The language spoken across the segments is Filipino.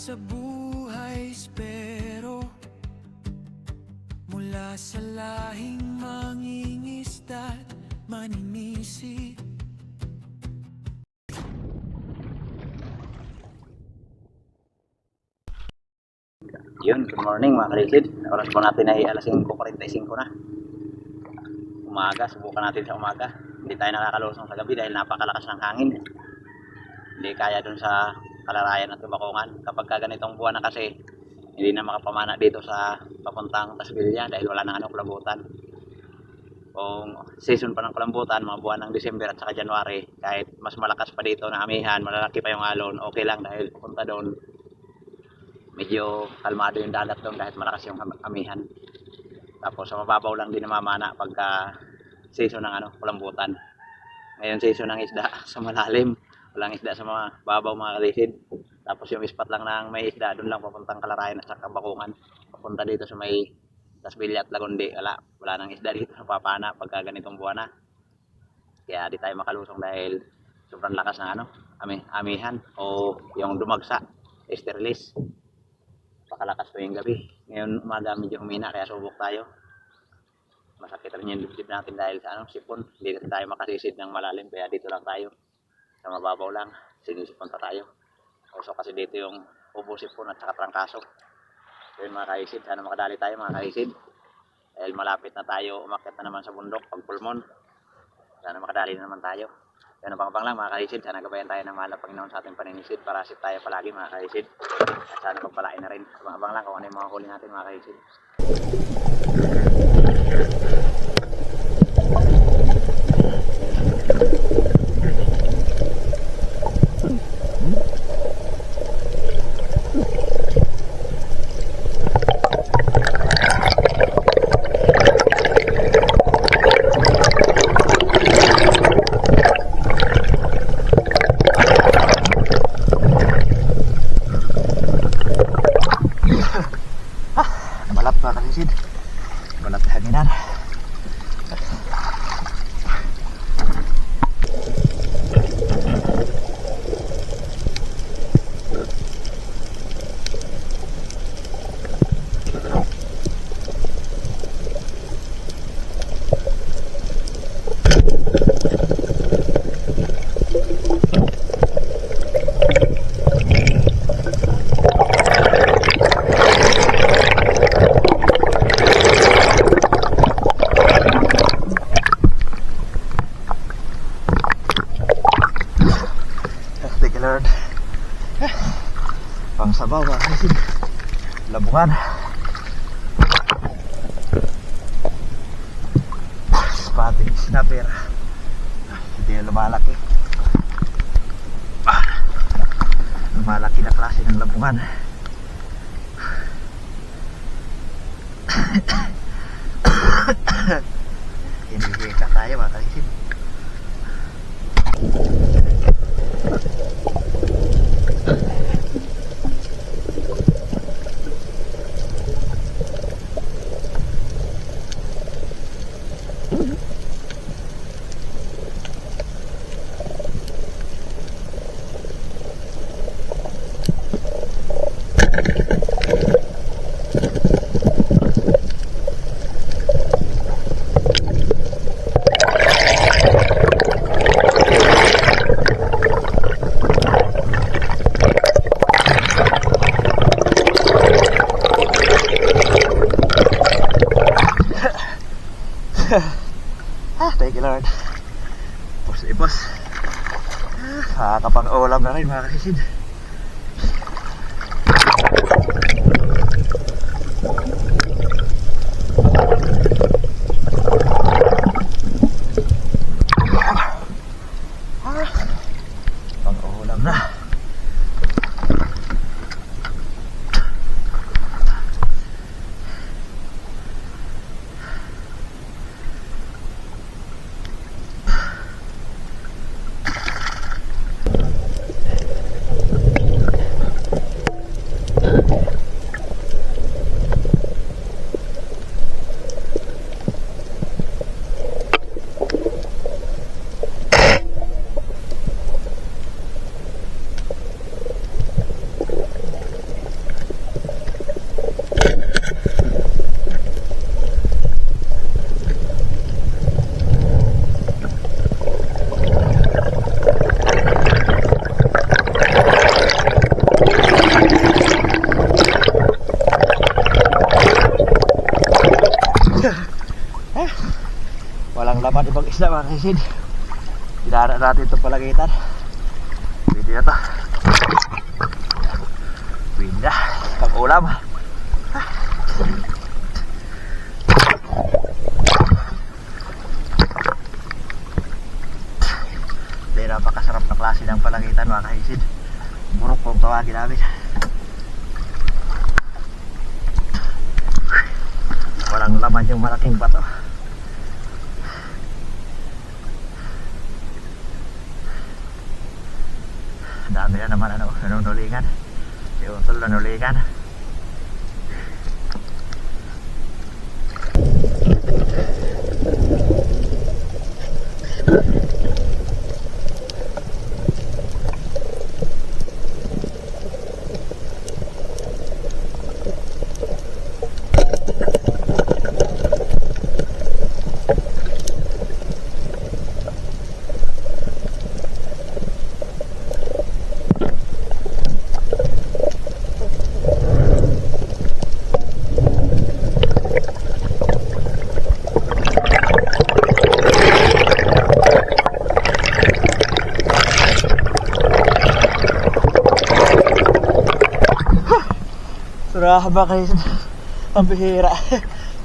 sa buhay espero, mula sa lahing mangingisda't maninisi. Yun, good morning mga kalisid. Oras po natin ay alas 5:45 na. Umaga, subukan natin sa umaga. Hindi tayo nakakalusong sa gabi dahil napakalakas ng hangin. Hindi kaya dun sa Kalarayan at Tubakungan. Kapag ganitong buwan na kasi, hindi na makapamana dito sa papuntang Tasbilya dahil wala nang kulambutan. Kung season pa ng kulambutan, mga buwan ng December at saka January, kahit mas malakas pa dito na amihan, malalaki pa yung alon, okay lang dahil punta doon. Medyo kalmado yung dagat doon kahit malakas yung amihan. Tapos sa mababaw lang din namamana pagka season ng kulambutan. Ngayon season ng isda sa malalim. Walang isda sa mga babaw mga kalisid. Tapos yung spot lang ng may isda doon lang papuntang Kalarayan at saka Bakungan. Papunta dito sa may Tasbilya at Lagundi. Wala nang isda dito sa papana pagka ganitong buwan na. Kaya di tayo makalusong dahil sobrang lakas ng amihan o yung dumagsa, esterlis. Pakalakas po yung gabi. Ngayon umaga medyo humina kaya subok tayo. Masakit rin yung dibdib natin dahil sa sipon. Hindi kasi tayo makasisid ng malalim kaya dito lang tayo. Sa mababaw lang, sinisipon pa tayo. Also kasi dito yung ubo sipon at saka trangkaso. So yun mga kaisid, sana makadali tayo mga kaisid. Dahil malapit na tayo umakyat na naman sa bundok pag pulmon. Sana makadali na naman tayo. Yan ang pang lang mga kaisid, sana gabayan tayo ng mahal na Panginoon sa ating paninisid para safe tayo palagi mga kaisid. At sana pagpalain na rin. Abang lang kung ano yung mga huli natin mga kaisid. Balap mga kalisid, balap sa hanginan. Lord, pang sabaw mga kalisid, labungan, spotting snapper, hindi yung lumalaki, lumalaki na klase ng labungan. Hinihika tayo mga kalisid. Thank you Lord. Ipos. Nakakapag-ulam na rin mga kalisid. Pag-ulam na. Walang laman ibang isda mga kaisid. Dinara natin itong palagitan. Pwede na to. Pwede na. Pag ulam. Dahil napakasarap na klase ng palagitan mga kaisid. Murok kung tawagin namin. Walang laman yung malaking bato. Dami na naman nanunulingan. Yung tol nanulingan. Surahaba kayo ang bihira.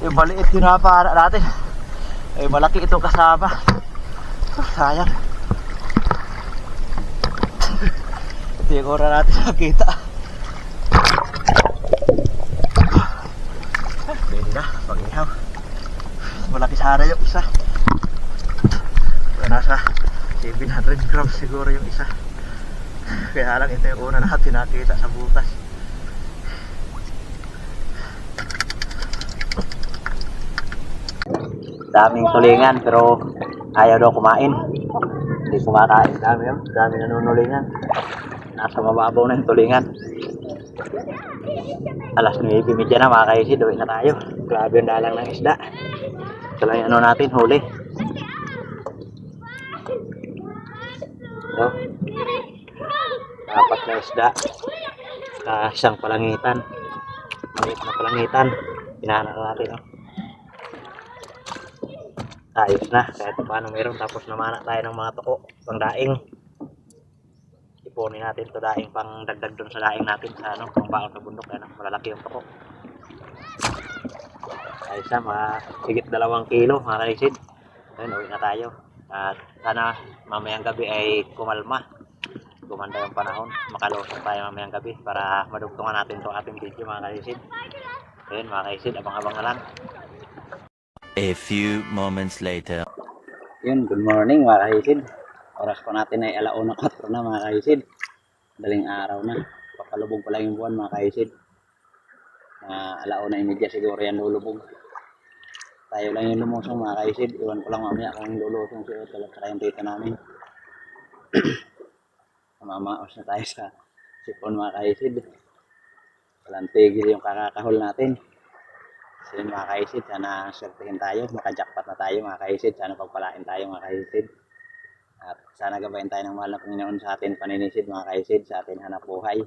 Yung maliit yun na para natin. Ay malaki itong kasama. Sayang. Ito yung oras natin nakita. Pwede na, pag-ihaw. Malaki sana yung isa. Nasa 700 grams siguro yung isa. Kaya lang ito yung una natin nakita sa butas. Daming tulingan pero ayaw daw kumain. Hindi kumakain. Dami yun. Dami nanunulingan. Nasa mababaw na yung tulingan. Alas 9:30 na mga kaisid. Uwi na tayo. Grabe yung dalang ng isda. Ito lang yung natin. Huli. Ito. 4 na isda. Isang palangitan. Maliit na palangitan. Pinahanan natin. Ayos na, kahit paano meron. Tapos namana tayo ng mga tuko pang daing. Ipunin natin ito daing pang dagdag dun sa daing natin sa pang baon sa bundok. Malalaki yung tuko. Ayos na, mga higit 2 kilo mga kaisid. Ayun, uwi na tayo. At sana mamayang gabi ay kumalma. Gumanda yung panahon. Makalusok tayo mamayang gabi para madugtungan natin itong ating video mga kaisid. Ayun mga kaisid, abang-abang na lang. A few moments later. Yun, good morning mga kaisid. Oras po natin ay 1:04 na mga kaisid. Daling araw na. Papalubog pa lang yung buwan mga kaisid. 1:30 siguro yan lulubog. Tayo lang yung lumusong mga kaisid. Iwan ko lang mamaya kung lulusong si Otel at saka yung tita namin. Mamaos na tayo sa sipon mga kaisid. Walang tigil yung kakakahol natin. So yun mga kaisid, sana swertihin tayo, makajackpot na tayo mga kaisid, sana pagpalain tayo mga kaisid. At sana gabayin tayo ng mahal na Panginoon sa atin paninisid mga kaisid, sa atin hanap buhay.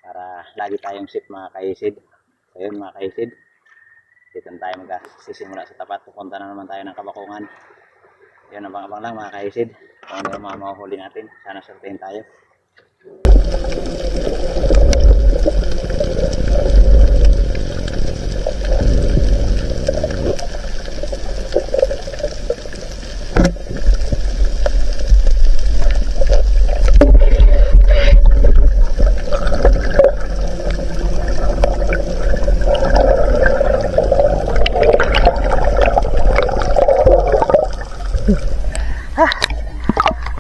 Para lagi tayong safe mga kaisid. So yun mga kaisid, dito na tayo magsisimula sa tapat, pupunta na naman tayo ng Kabakungan. Yun, abang-abang lang mga kaisid, kung ano yung mga mahuhuli natin, sana swertihin tayo.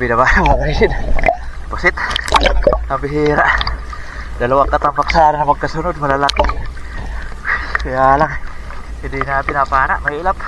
Binaba mga kaisid. Pusit. Nabihira. 2 katapak sana na magkasunod. Malalaki. Kaya lang hindi na pinapana. May ilap.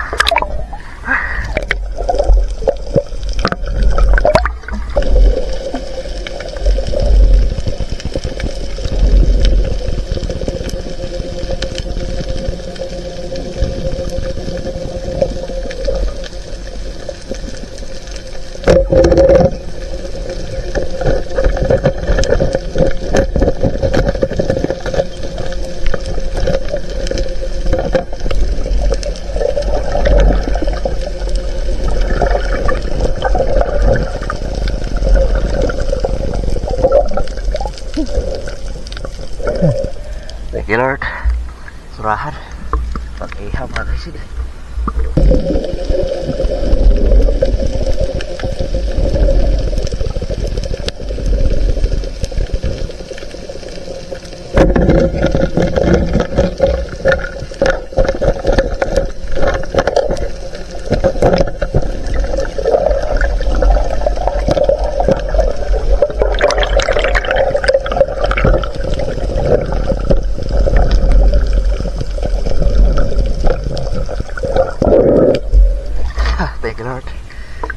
Lord.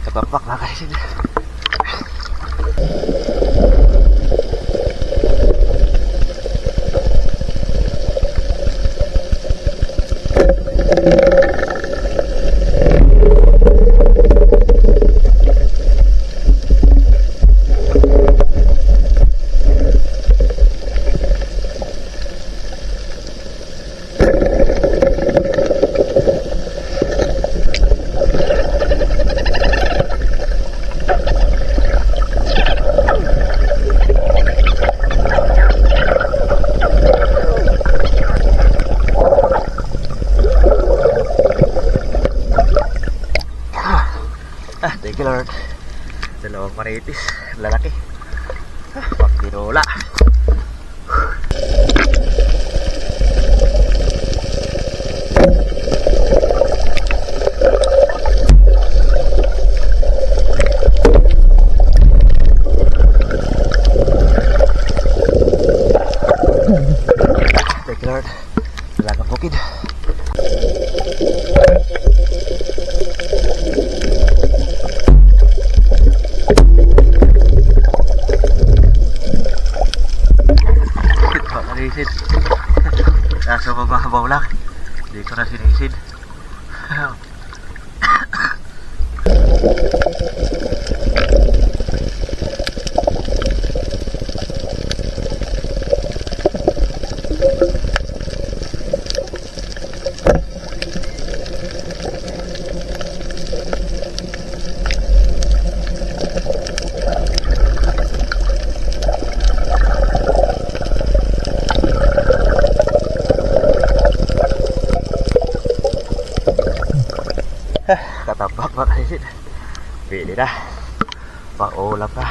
Katapak mga kaisid. Thank you Lord. Dalawang maritis, lalaki. Pag tinola. Thank you Lord. Dalagang bukid. Sinisid. Nasa mababaw lang. Hindi ko na sinisid. Katapak mga kaisid. Pili na. Pang-ulam na.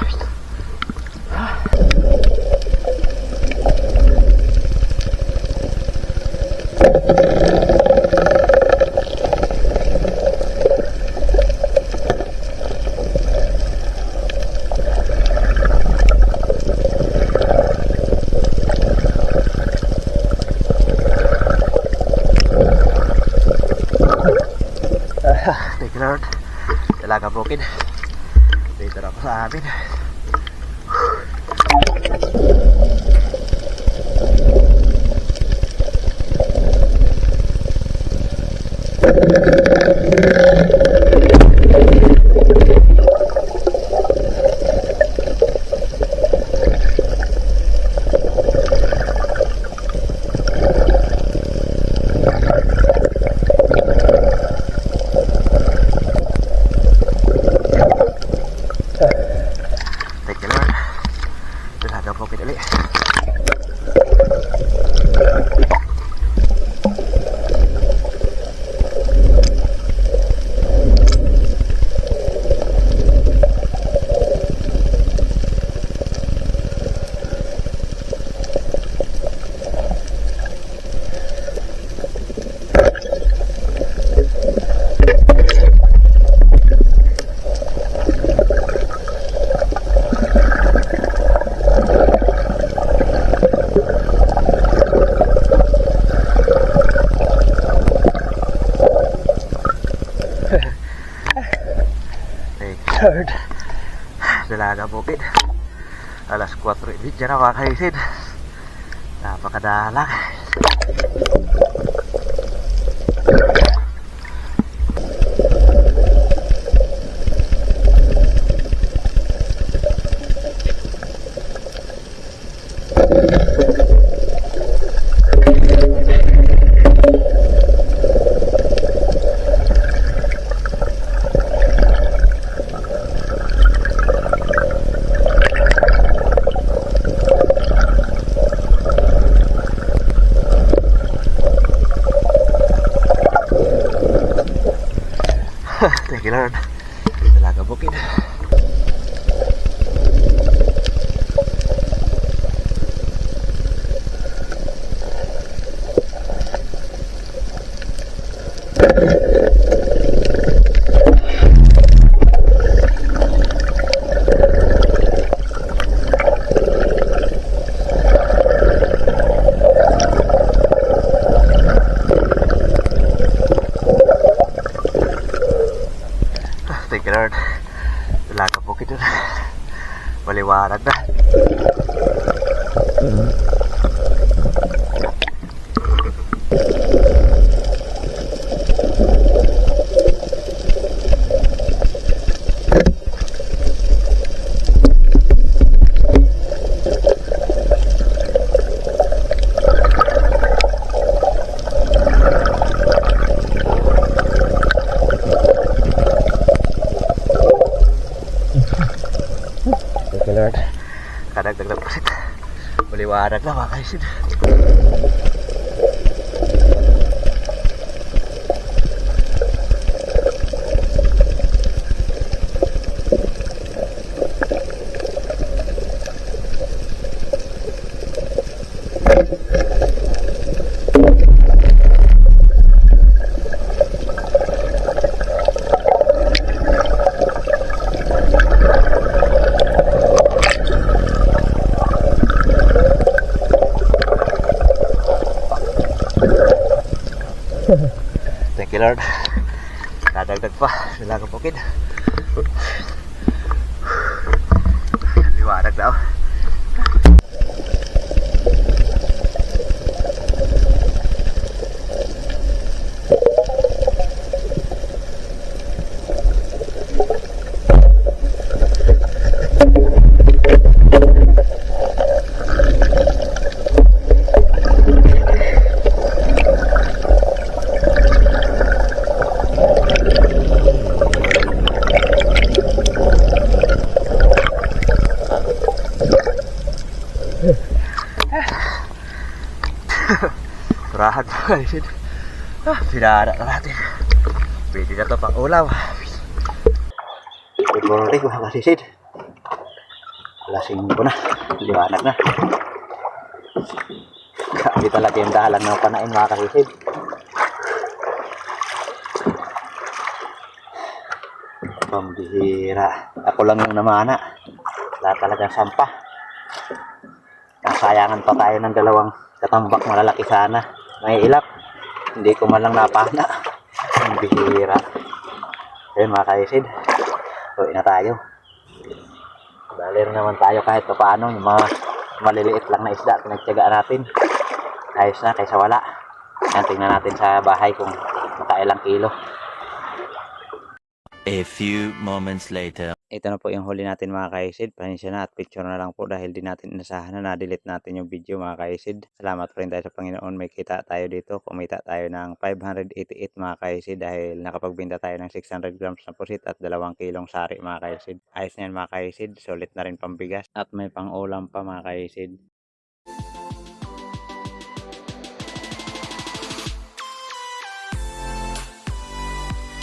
Thank you Lord. Dalagang bukid. Dito na ako sa amin. Thank you Lord. Dalagang bukid ulit. Lord. Dalagang bukid. Alas 4:30 na mga kaisid. Napakadalang. Thank you Lord. Dalagang bukid. Thank you Lord. Talaga po kita. Maliwanag na. Thank you Lord. Kadagdag na po sit. Maliwanag na mga kaisid. Thank you Lord. Dadagdag pa. Dalaga po kid. Liwanag daw. Turahan pa kaisid. Pinara na natin. Pwede na to pang ulaw. Good morning mga kaisid. Alasing ko na. Liwanag na. Hindi talaga yung dahalan na panain mga kaisid. Pambihira. Ako lang yung namana. Wala talagang sampah. Nasayangan pa tayo ng dalawang katambak malalaki sana. May ilap. Hindi ko man lang napana. Ang bihira. Ayun mga kaisid. Uwi na tayo. Balir naman tayo kahit pa paano. Yung mga maliliit lang na isda. Pinagtyagaan natin. Ayos na kaysa wala. Yan, tingnan natin sa bahay kung makailang kilo. A few moments later. Ito na po yung huli natin mga kaisid. Pahinsya na at picture na lang po dahil di natin inasahan na na-delete natin yung video mga kaisid. Salamat po rin tayo sa Panginoon. May kita tayo dito. Kumita tayo ng 588 mga kaisid dahil nakapagbenta tayo ng 600 grams na pusit at 2 kilong sari mga kaisid. Ayos na yan mga kaisid. Sulit na rin pambigas at may pang ulam pa mga kaisid.